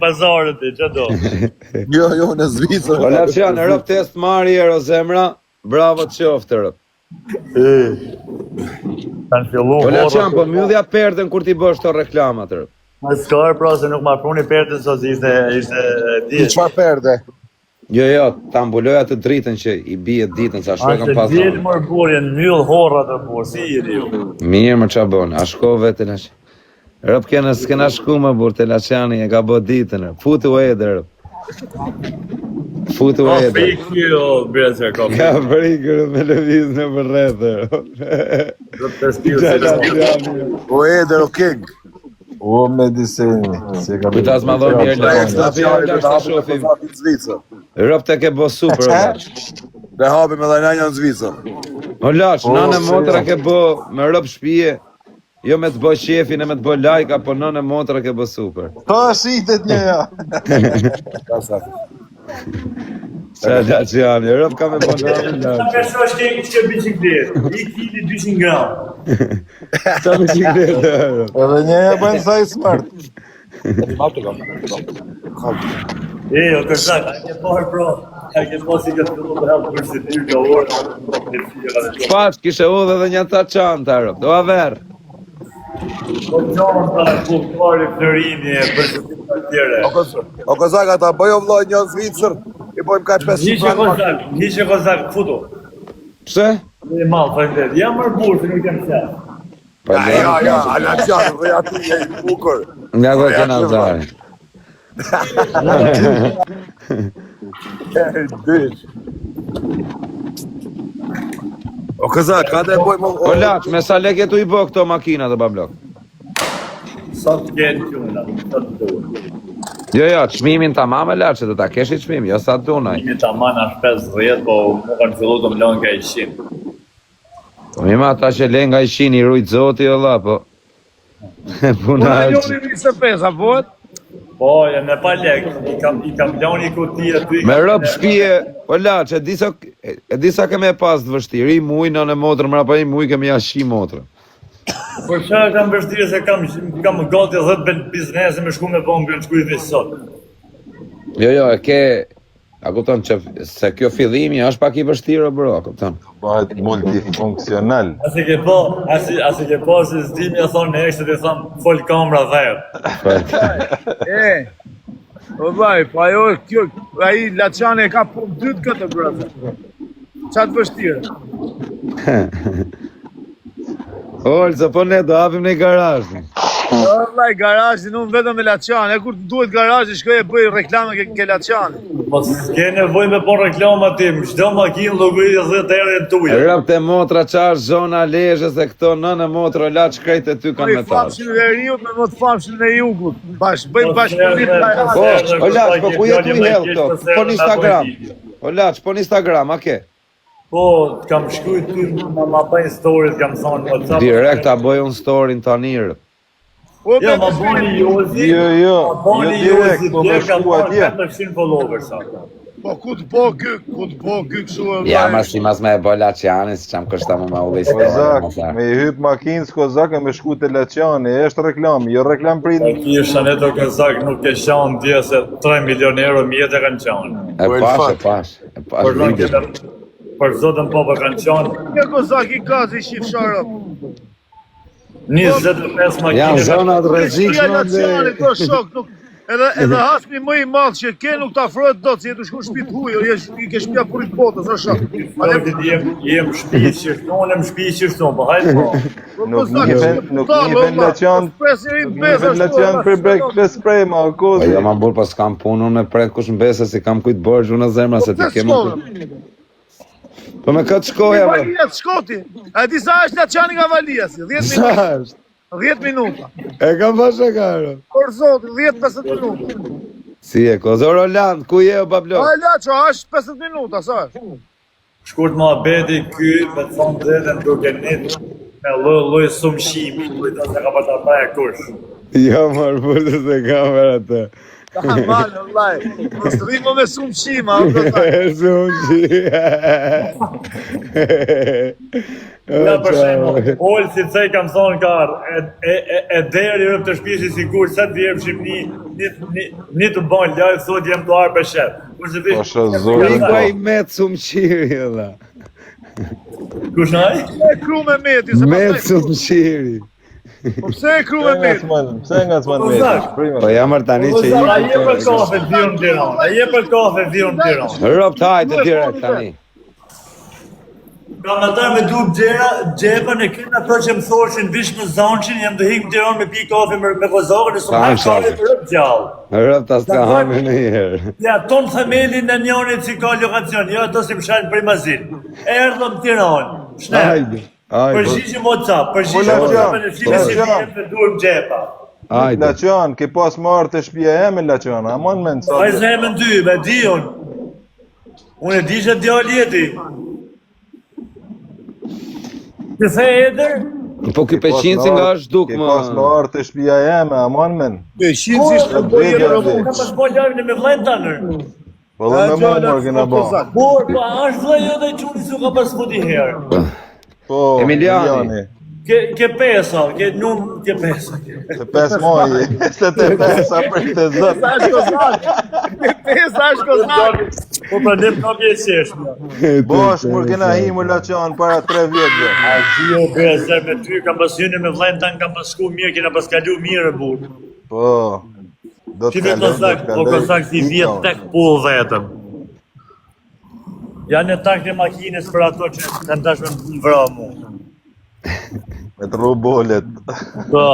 Pazarët e që do. Jo, në Zvicër. O Laçan, rëp test marri e zemra, bravo të qoftë rëp. Kanë fillu O Laçan, po mjudhja perden kur ti bësh të reklamat rëp. Ma s'ka pra se nuk ma pruni pertën sot ishte Ti çfarë perde? Jo, ta mbuloja të dritën që i bie ditën, sa shkoj kam Ashtë pas. djetë mërë burje në myllë horra të burë, si i riu. Mirë më qa bon, a shko vetë Laçan. Rëp s'kena shku më burë të Laçani, e ka bo ditën rëp. Futu edhe rëp. Futu edhe. Fake you, brezër, ka Ka frikër me lëviz në përrethë rëp. O Eder, o King. O medicini. Kujtas ma dhoj mirë Laçan. Rëp të ke bo super o Laç. Dhe hapim edhe nënja në Zvicër. O Laç, nane motra ke bo me rëp shpije. Jo me të bo shefin e me të bo lajka, po nane motra ke bo super. Ta shitet një ja. Qa Laçani, rëp ka me bo nane Sa Laç. perso shkemi që bicikletë, 1 kili 200 gram. Qa me qikletë rëp. Edhe një ja bëjnë sa i smart. O kërsak, a ke parë pro, a ke parë si ka të fillu të helpë për si tyrë ka orë. Pash, kishe udhe dhe një ta qanta rëp, do a verë. Po qonë ta kultuari Florini për si të tjere. O Kozak, ata bëjo vlloj një në Zvicër, i bojmë kaq 500 Hishe kozak, futu. Pse? Në malë, fajndet, jam mërë burë, se nuk jem se. Ja, Alaçan, dhe ati e i bukur. Nga dhe kena zari. O Kozak, ka dhe bojmë... O Laç, me sa lek tu i bë këto makina të bablok? Sa të gjenë quna, sa të duhe. Jo, çmimin tamam e Laç, do ta kesh i çmim, jo sa dunaj. Imi ta mana 50, po më kanë fillu të më lënë nga 100. Po mima ata që le nga 100 i rujt zoti olla, po. Puna është. 25, apo? Po, e me pa lek, i kam lënë i kuti aty. Me rëp shpije, o Laç, e disa keme pas të vështirë, i muj në motrë, mra pa i muj kemi jashi motrë. Por çfarë kam vështirë se kam gati 10 biznese me shku me bombë në shkujtë sot. Jo, e ke, a kupton që se kjo fillimi është pak i vështirë, bro, a kupton? Bëhet multifunksional. Asi ke po se zdimi a thonë në ekshtë të thonë fol kamera dhe. O vaj, pa jo, kjo, ai Laçani e ka punë dytë këtë brëzë. Qa të vështirë? Olë, po ne do hapim në garazhin. O vaj, garazhin, unë vetëm me Laçani, e kur të duhet garazhin, shkoj e bëj reklame ke Laçani. Mos s'ke nevoj me po reklama tim, çdo makinë llogari 10 herë në tuja. Rëp të motra qash, zona lezhës e këto nënë motra Laç krejt e ty kanë Bëj metal. famshin e riut me më të famshin e jugut. Bëjmë bashkëpunim Po, o Laç, po ku jetu i hell këto? Po në Instagram. O Laç, po në Instagram, a ke? Po, kam shkruajt ty ma bëjnë stories, kam thonë WhatsApp. Direkt ta bëj unë storin tani rëp. Jo, ma bëni Jozi. Jo, direkt, po me kam shku atje. 400 followers. Po ku të po ky kështu e Ja, mas me e bo Laçani, si qam kështa më me uvej Kozak, me i hyp makinës Kozak e me shku të Laçani, është reklam, jo reklam prit. Ki Shaneto Kozak nuk e qanë dje se 3 milion euro mjetë e kanë qanë. E pash, video. Për zotën po për kanë qanë. Kjo Kozak i kazi shifsharë. 25 makinë. Janë zonat Kia rrezikshme Laçani, kjo shok, nuk... Edhe hasmi më i madh që ke nuk ta afrohet dot, si jetu shku shtëpi huaj, i ke shtëpia purit botës, është shok. Jem shtëpi që shtonem, shtëpi që shtonem, po hajtë po. Nuk njihen Laçan, për breakfast spray ma o Po kozi. jo ma burë, po s'kam punë unë me pret kush mbese, si kam kujt borgju në zemra, se ti kemë... Po me këtë shkoja, bro. Valia të shkoti. A di sa është Laçani nga Valia si? 10 Sa minuta. është? 10 minuta. E kam pashe karo. Por zoti, 10-15 minuta. Si e, Kozor Roland, ku je o bablo? A Laço, është 50 minuta, sa është? Shkurt ma beti ky, me të thonë dretën duke një, me loj sumë shimi, kujta se ka përta ta e kush. Jo, marë, burë se kamera të. Mal, vllai. Mos rrimo me sumshima, o kozak. Ja, për shembull, Olsi se kam thonë kar, e deri rëp të shtëpisë sigur sa të vjen në Shqipëri, një të bën live sot jam të arë për shef. Kurse vi. Ringo i met sumqiri edhe. Kush ai? E kru me meti, se Met sumqiri. Po pse e kru me meti? Pse nga s'man meti? Po jamër tani që i... A je për kafe vion Tiranë? A je për kafe vion Tiranë? Rop të hajtë direkt tani. Kam ata me du gjepën e këna ato që më thoshin vish në Zançin, jam të hik në Tiranë me pi kafe me kozakën e s'ma kafe për rëp gjallë. Rop të s'ka hame në herë. Ja, ton themelin në njonit që ka lokacion, jo ato si më shanë për mazin. Erdhëm Tiranë, shne. Përgjishim WhatsApp, përgjishim WhatsApp e në file si vjen të duhem gjepa. Laqion, ke pas marrë të shpia eme, Laqion, amon me nësa. Pa i zemën dy, me dion. Unë e di që djali jeti. Të the Eder? Po ky peqinci nga është duk Ke më... pas marrë të shpia eme, amon men. Peqinci ishte të bojë Ka pas po lajmë me vllajnë tanër. Po dhe me mamor kena ba. Por, po, është vllaj jo dhe i quni su ka pas fut i herë. Po, Emiliani. Ke pesa, ke num, ke pesa. Se 5 muaj, se të pesa për të zëtë. Pesa është kozak. Po pra ne më kam jesesh. Bosh, mur kena himu Laqion para 3 vjetëve. A jo, bëja zër me ty, kam pas jene me vllajnë tanë, kam pas shku mirë, kena pas kalu mirë burë. Po, do të Qyve kozak, po kozak si vjetë tek pull vetëm. Janë e tak të makines për ato që të ndashme më vra mu. Me të robolet. Po,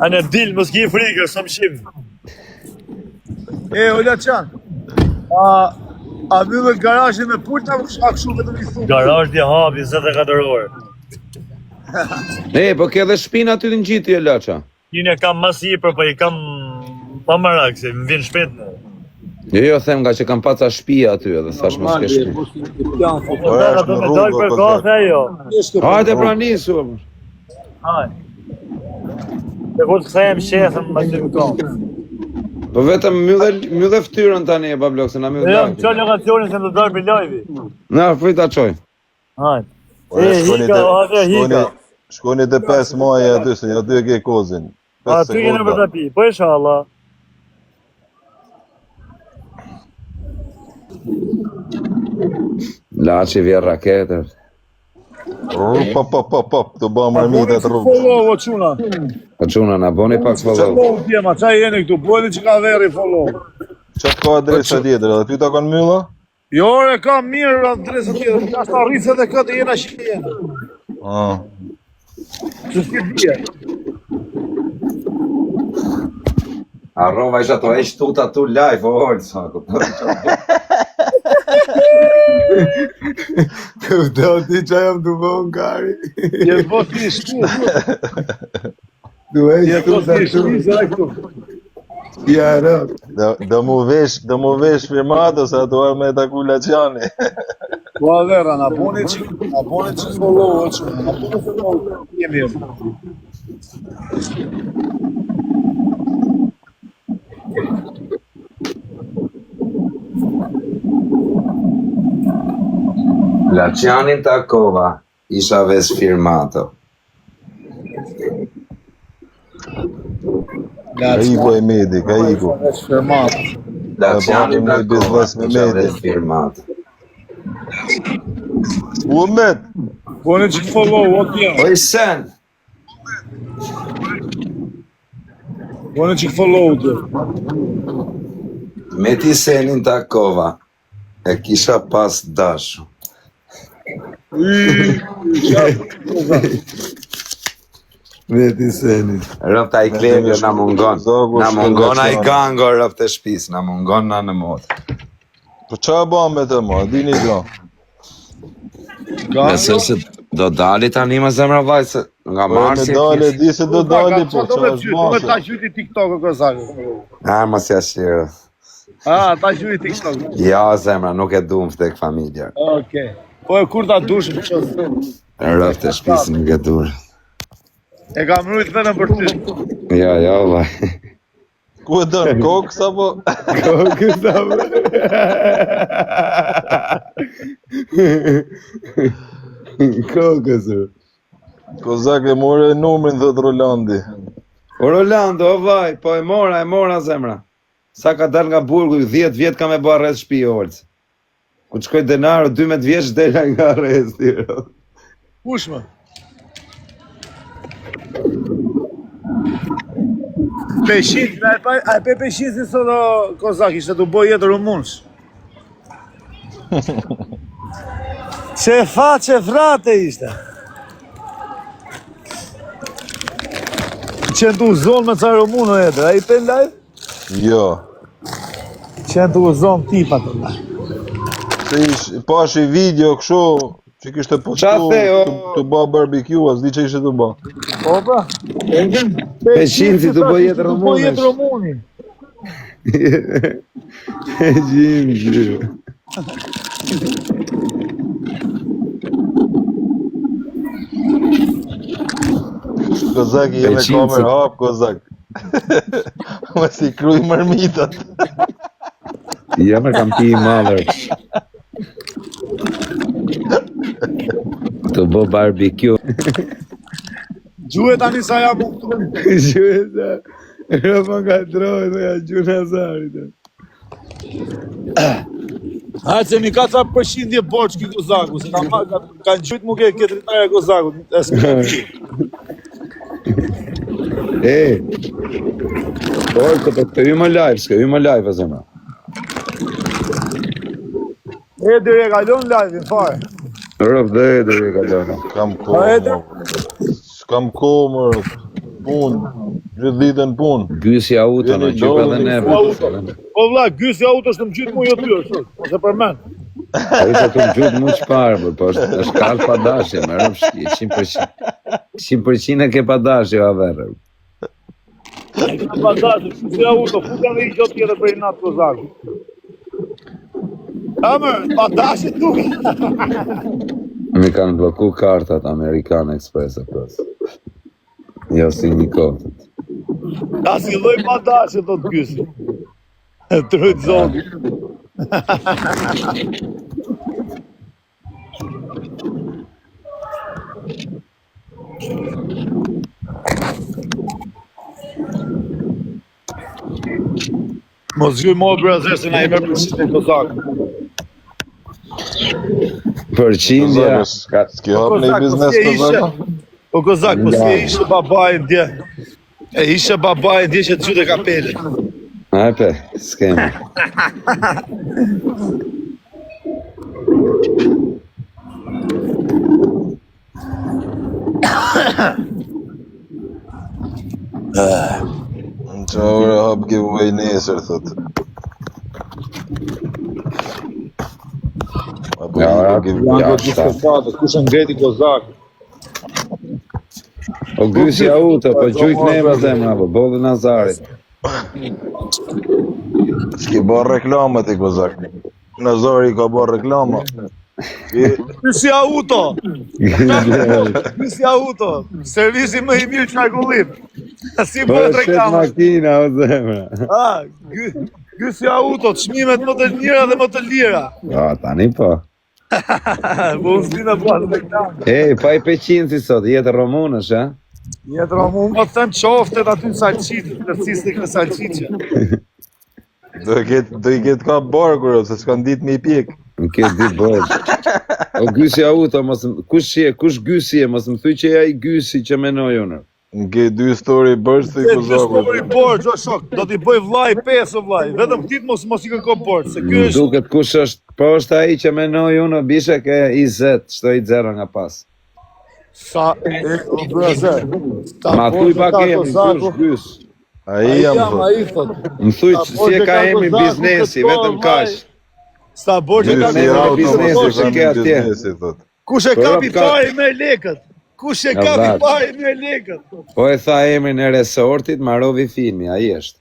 anë dil, mos ki frikër, së më shimë. E, Olaçan, a mbyllët garajin me pulta, a këshu vetëm i thumë? Garaj dhe hapi, 24 orë. Po ke dhe shpinë aty të ngjitë e Laça. Kine kam mas i për, po i kam pa marak, se më vjen shpet në. Jo, them nga që kam paca shtëpia aty edhe thash mos ke shtëpi. Po da do me dal për kafe ajo. Hajde pra nisu. Haj. Dhe ku të kthehem shefën më të kam. Po vetëm mbyllë fytyrën tani e bablok se na mbyll. Jo, çoj lokacionin se do dal për live. Na fuj ta çoj. Hajde. Hika. Shkoni të 5 muaj aty se ja dy e ke kozin. A ty jene për të pi, po inshallah. Laçi vjen raketër. Pop, të bëmë rëmite të rrugë. Follow, o quna. Po çuna na boni pak follow. Follow, djema, qa jeni këtu, bojni që ka veri follow. Qatë ka adresa tjetër, edhe ty ta kanë mylla? Jo, e ka mirë adresa tjetër, ka shta rrisë edhe këtë jena shqe jena. Që s'ki bje. Arrova isha to eq tuta tu live, o holë, sako. Të do ti qa jam të bon, Kari. Jetë po t'i shku. Tu eq tuta tu. Ja, rëp. Do mu vesh firmato, se ato arë me taku Laqiani. Po avera, na boni që follow, o quna. Na boni follow, jemi jo. Laqianin takova, isha ves firmato. Ka iku e medi, ka iku. Laqianin takova, isha ves firmato. Umet! Boni që follow, o t'jema. Oj sen! Boni që follow, t'jema. Me ti senin takova, e kisha pas dashu. Me ti senin. Rëpta i klevjo na mungon. Na mungon a i gango rëpt e shpis, na mungon na në modë. Po qa ba me të ma, dini gjo? Nëse se do dali tani më zemra vaj, se nga marsi e dali, di se do dali, po qa është Do me ta qyti TikTok-ë kësakë. mos ja shirë. Ta qyti TikTok. Ja, zemra, nuk e du më vdek familjar. Okej. Po e kur ta dush më qësë. Rëft e shpis nuk e dur. E kam rrujt vetëm për ty. Ja, vaj. Ku e dënë, kokës apo? Kokës apo? Kokës. Kozak e more numrin, thot Rolandi. O Rolando, o vaj, po e mora zemra. Sa ka dal nga burgu, 10 vjet ka me bërë arrest shtëpi Olc. Ku të shkoj denaro, 12 vjeç dela nga arresti. Kush më? Peshin, a pe peshin si sot Kozak, ishte të boj jetë rumunsh. Që faqe frate ishte. Që në të uzon me ca rumunë jetë, a i pen live? Jo. Që në të uzon tipa të live. Se pash i video kësho, që kishte postu të ba barbecue, as di që ishte të ba. O pra? Peshin si të boj jetë rumunë. Të boj jetë rumuni. Peshin. Kozak i jeme kamer hap, Kozak. Më si kruj mërmitat. Ja më kam pi i madhër. Të bo barbecue. Gjuhet tani sa jam u këtu. Gjuhet sa. Rëma ka trojë dhe ja gjuhë Nazarit. Hajtë se mi ka ca përshindje borç ki Kozaku, se kanë gjujt mu ke dritarja Kozaku. Oj, të ju më live, s'ka ju më live, a zemra. Dire kalon live-in, fare. Rëf dhe dire kalon. Kam s'kam ko, mërë. Punë, gjithë ditën punë. Gysi auto në gjypa dhe neve. O vla, gysi auto është më gjytë mu jo ty, ose për men. Po isha të më gjytë mu qparë, po është kalë pa dashje, me rëmë shkje, 100%. 100% e ke pa dashje, a verë. Pa dashje, gysi auto, fuka dhe i gjotë tjetër për i natë Kozaku. Amër, pa dashje tuke. Mi kanë bloku kartat Amerikan Express e plus. Jo si një kotët. Ka si loj pa dashje të të gysi. Trujtë zonë. Mos zhjuj mo brazër se na i mërë përshindje Kozakë. Përqindja... S'ki hap në i biznes Kozakë? O Kozak, po si ishe babaj ndje. Ishe babaj ndje që të gjyte kapele. Ajpe, s'kemi. Në që ore hap giveaway nesër, thot. Apo Ja, kush ngreti Kozak. O gysi auto, po gjujt neve zemra, po bodhe Nazarit. s'ki bërë reklamat i Kozak. Nazari ka bërë reklama. Gysi auto! Gysi auto! Servisi më i mirë qarkullim. Si Po bërë shet reklama. makina, o zemra. Gysi auto, çmimet më të mira dhe më të lira. O, tani po. Po unë s'dina bërë reklama. Pa i peqin si sot, jetë romunësh, ha? Jetë ramu, më të them qoftet aty në salqitë, kërcisnik në salqitë. Do i ketë ka barkur, se s'kan ditë me i pjek. Në këtë ditë bërë. O gysi auto, kush gysi e, mos më thuj që ja i gysi që menoj unë. Në ke 2 story bërës të i Kozaku. Stori borç, o shok, do t'i bëj vllai 5 o vllai. Vetëm këtë mos i kërko borç, se ky Më është duket kush është, po është ai që menoj unë, bishe ke 20, shtoj 0 nga pas. sa o brother. Ma thuj pak emrin, kush gys. A i jam, thot. Ai thot. Më thuj që si e ka emrin biznesi, vetëm kash. Sta borxhe ka Gysi auto, biznesi, që ke atje. thot. Kush e kapi fare me lekët? Kush e kapi vllaç. fare me lekët? Po e tha emrin e resortit, Marovi filmi, ai është.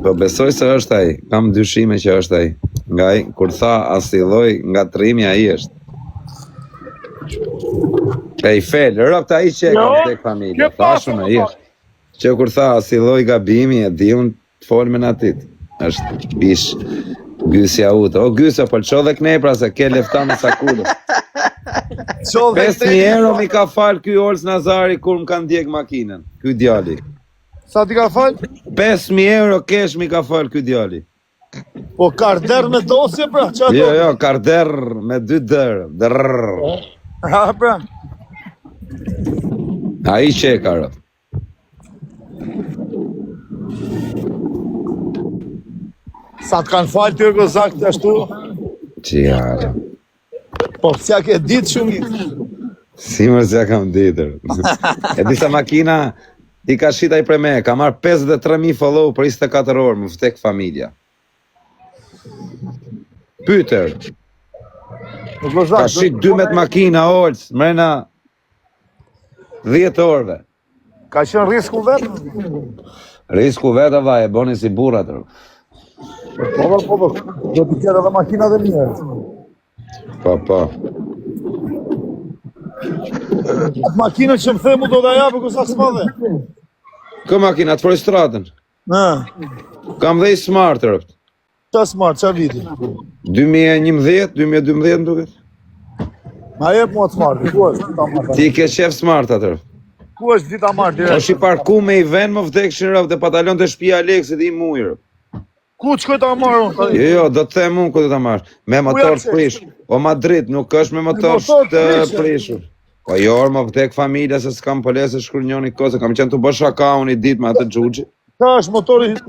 Po besoj se është ai, kam dyshime që është ai. Nga ai, kur tha asnjë lloj ngatrimi ai është. E i fel, rëpt a i që e kam tek familje, thashun e ish. Që kur tha, si loj gabimi, e di unë të folme në atit. Është bish Gysja utë. O Gysja, po lësho dhe knepra se ke lefta me sakullë. 5.000 euro mi ka falë ky Olc Nazari kur më kanë djeg makinën, ky djali. Sa ti ka falë? 5.000 euro kesh mi ka falë ky djali. Po karder me dosje, pra? Jo, karder me 2 dërë. Dërrrr. Ha, pra. A i që e ka rëf. Sa të kanë falë ty Kozak të ashtu? Qia. Po, s'ja ke ditë shumë. Si mërë s'ja kam ditër. E disa makina i ka shita i pre me, ka marrë 53.000 follow për 24 orë, më vtek familja. Pyter. Ka shit 12 makina Olc, mrena 10 orëve. Ka qenë risku vetë? Risku vetë, vaj, e boni si burrat. Po, do t'i kjetë edhe makina dhe mirë. Po. Atë makinën që më themu do dhe japë Kozak s'madhe? Kë makina, të frojstratën? Kam dhe i smart, rëpt. Qa smart, qa viti? 2011, 2012 më duket. Ma jep mua të smart, ku është? Ti ke qef smart atër. Ku është vita marrë direkt? është i parku me i ven më vdekshin rëpt dhe patalon të shpia Aleksit i mujë rëpt. Ku që këta marrë unë? Jo, do të them unë ku do të marrë. Me motor të prish. O Madrid, nuk është me motor të prishur. Po jo, më vdek familja se s'kam pëlesë shkur njoni kose. Kam qenë të bësh shaka unë i dit me atë Xhuxhi. Ka është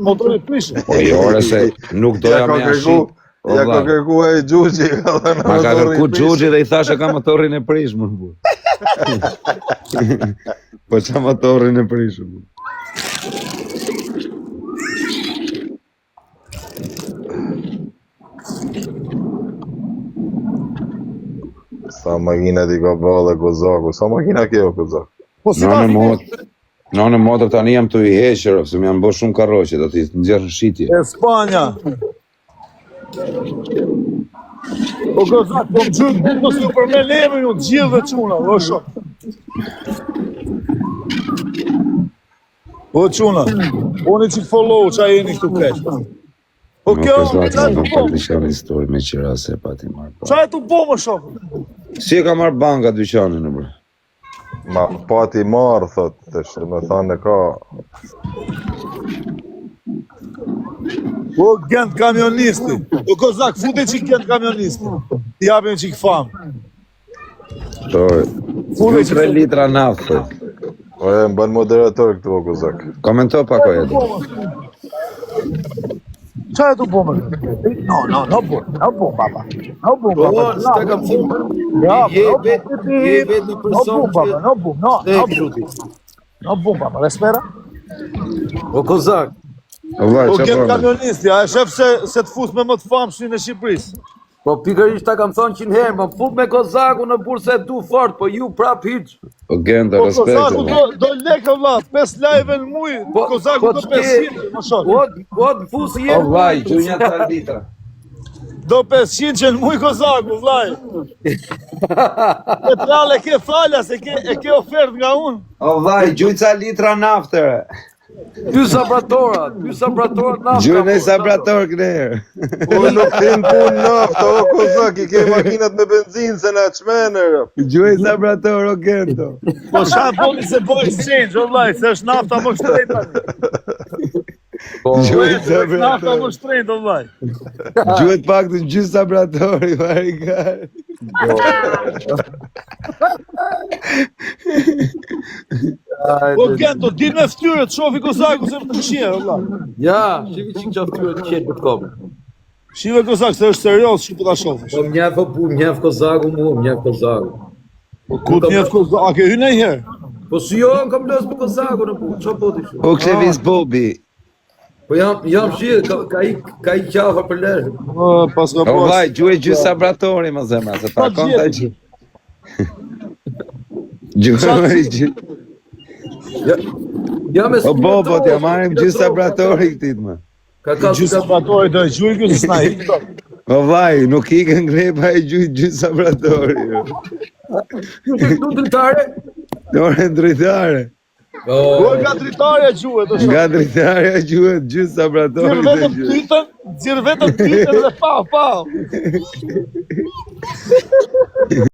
motori prishur. Po jo, se nuk doja me ashit. Ja ka kërku e Xhuxhi. Ma ka kërku Xhuxhi dhe i thashe ka motorin e prish, më në burë. Po qa motorin e prishur, burë. Sa makina ti ka bëllë Kozaku, sa makina kjo Kozak? Në motër tani jam të i heqër, se më janë bërë shumë karroqe, do t'i nxjerrë shitje. Espanja. O Kozak, po më gjyllë, po s'ju për me leve ju, gjithë dhe quna, o shok. O quna, oni që follow qa jeni këtu kesh. Po kjo, qa e të po? Me qira se pa ti marrë. Qa e të po më shok? Si e ka marrë banka dyqanin në bërë? Ma pati marrë, thot, të shë me thane ka. O gent kamionisti. O Kozak, fute që gent kamionisti. Ti japim që i famë. To, 2-3 litra naftë. O e më banë moderator këtu o Kozak. Komento pak o jetë. Qa e të po më? No bo, baba. No bo, baba. S'ta kam thënë. Je vetë një person që... No bo, baba. Respera? O Kozak. O vaj, O që gen përme? kamionisti, a e shef se të fut me më të famshën e Shqipërisë. Po pikërisht ta kam thënë 100 herë, më fut me Kozaku në burë se du fort, po ju prap hiç. O genda, Po Kozaku respekte. do lekë vlla, 5 lajve në muj, Kozaku do 500, më shok. O të fusi O jenë. vaj, gjunja 3 litra. Do 500 që në muj Kozaku, vllaj. E trale ke falas, e ke ofert nga unë. O vaj, gjujca litra naftëre. Dy sabratorat nafta. Gjujnë e sabrator kënerë. O nuk tim pun nafta, o Kozak, i ke makinat me benzinë se na çmenër. Gjujnë sabrator, o gendo. Po qa boni se po exchange, o vllaj, se është nafta më shtrejta. Gjujnë Nafta sabrator. më shtrejta, o vllaj. Gjujnë pak të gjujnë sabratori, varigar. Po gento, din me ftyre të shofi Kozaku se më të shie, o vllaj. Ja, shivi që që aftyrë të qenë për komë. Shive Kozak, se është serios që po ta shofish. Po mjef Kozaku mu, mjef Kozaku. Ku të njef Kozak, a ke hynë e herë? Po si jo, në kam lësë për Kozaku në burë, që po t'i shumë? O kështë vis Bobi. Po jam shirë, ka i qafa për lërë. Pas ka O pas. vaj, gjujnë sabratori, më zemra, se ta kom të gjë. Gjujnë. Ja me O Bobo, t'ja marim gjujnë sabratori këtit, më. Ka Gjysë sabratori do e gjujnë kësë s'na hitë. O vaj, nuk ikën grepa e gjujtë sabratori. Ju të dritare? Ore ndritare. Po nga dritarja gjuhet. Nga dritarja gjuhet gjysë sabratori. Dzirë vetëm tytën dhe pa.